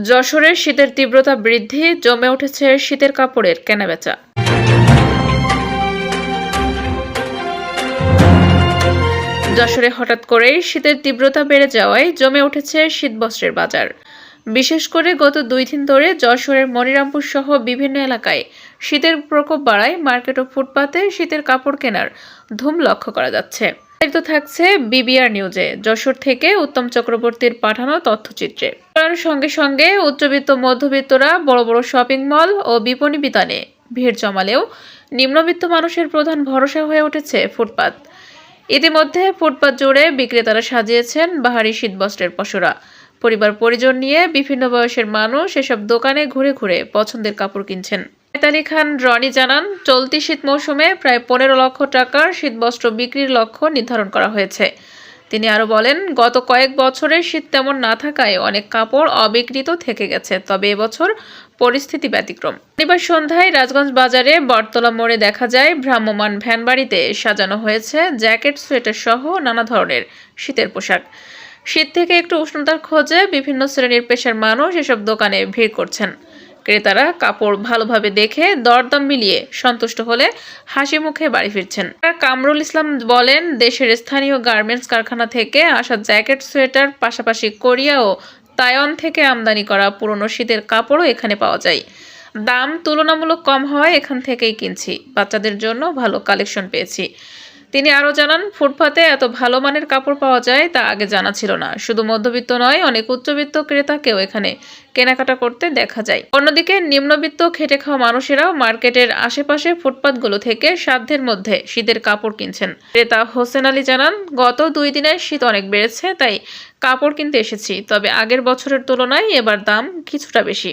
যশোরের শীতের তীব্রতা বৃদ্ধি, জমে উঠেছে শীতের কাপড়ের কেনাবেচা। যশোরে হঠাৎ করেই শীতের তীব্রতা বেড়ে যাওয়ায় জমে উঠেছে শীতবস্ত্রের বাজার। বিশেষ করে গত 2 দিন ধরে যশোরের মনিরামপুর সহ বিভিন্ন এলাকায় শীতের প্রকোপ বাড়ায় মার্কেট ও ফুটপাতে শীতের কাপড় কেনার ধুম লক্ষ্য করা যাচ্ছে। বিস্তারিত থাকছে বিবিআর নিউজে। যশোর থেকে উত্তম চক্রবর্তীর পাঠানো তথ্যচিত্রে। সঙ্গে সঙ্গে উচ্চবিত্ত মধ্যবিত্তরা বড় বড় শপিং মল ও বিপণী বিতানে ভিড় জমালেও নিম্নবিত্ত মানুষের প্রধান ভরসা হয়ে উঠেছে ফুটপাত। ইতিমধ্যে ফুটপাত জুড়ে বিক্রেতারা সাজিয়েছেন বাহারি শীতবস্ত্রের পসরা। পরিবার পরিজন নিয়ে বিভিন্ন বয়সের মানুষ এসব দোকানে ঘুরে ঘুরে পছন্দের কাপড় কিনছেন। আলী খান রনি জানান, চলতি শীত মৌসুমে প্রায় 15 লক্ষ টাকার শীতবস্ত্র বিক্রির লক্ষ্য নির্ধারণ করা হয়েছে। তিনি আরো বলেন, গত কয়েক বছরের শীত তেমন না থাকায় অনেক কাপড় অবিক্রিত থেকে গেছে, তবে এবছর পরিস্থিতি ব্যতিক্রম। শনিবার সন্ধ্যায় রাজগঞ্জ বাজারে বটতলা মোড়ে দেখা যায় ভ্রাম্যমাণ ভ্যানবাড়িতে সাজানো হয়েছে জ্যাকেট, সোয়েটার সহ নানা ধরনের শীতের পোশাক। শীত থেকে একটু উষ্ণতার খোঁজে বিভিন্ন শ্রেণীর পেশার মানুষ এসব দোকানে ভিড় করছেন। ক্রেতারা কাপড় ভালোভাবে দেখে দরদাম মিলিয়ে সন্তুষ্ট হলে হাসি মুখে বাড়ি ফিরছেন। কামরুল ইসলাম বলেন, দেশের স্থানীয় গার্মেন্টস কারখানা থেকে আসা জ্যাকেট, সোয়েটার পাশাপাশি কোরিয়া ও তাইওয়ান থেকে আমদানি করা পুরনো শীতের কাপড়ও এখানে পাওয়া যায়। দাম তুলনামূলক কম হওয়ায় এখান থেকেই কিনছি। বাচ্চাদের জন্য ভালো কালেকশন পেয়েছি। তিনি আরও জানান, ফুটপাতে এত ভালো মানের কাপড় পাওয়া যায় তা আগে জানা ছিল না। শুধু মধ্যবিত্ত নয়, অনেক উচ্চবিত্ত ক্রেতাকেও এখানে কেনাকাটা করতে দেখা যায়। অন্যদিকে নিম্নবিত্ত খেটে খাওয়া মানুষেরাও মার্কেটের আশেপাশে ফুটপাতগুলো থেকে সাধ্যের মধ্যে শীতের কাপড় কিনছেন। ক্রেতা হোসেন আলী জানান, গত 2 দিনে শীত অনেক বেড়েছে, তাই কাপড় কিনতে এসেছি। তবে আগের বছরের তুলনায় এবার দাম কিছুটা বেশি।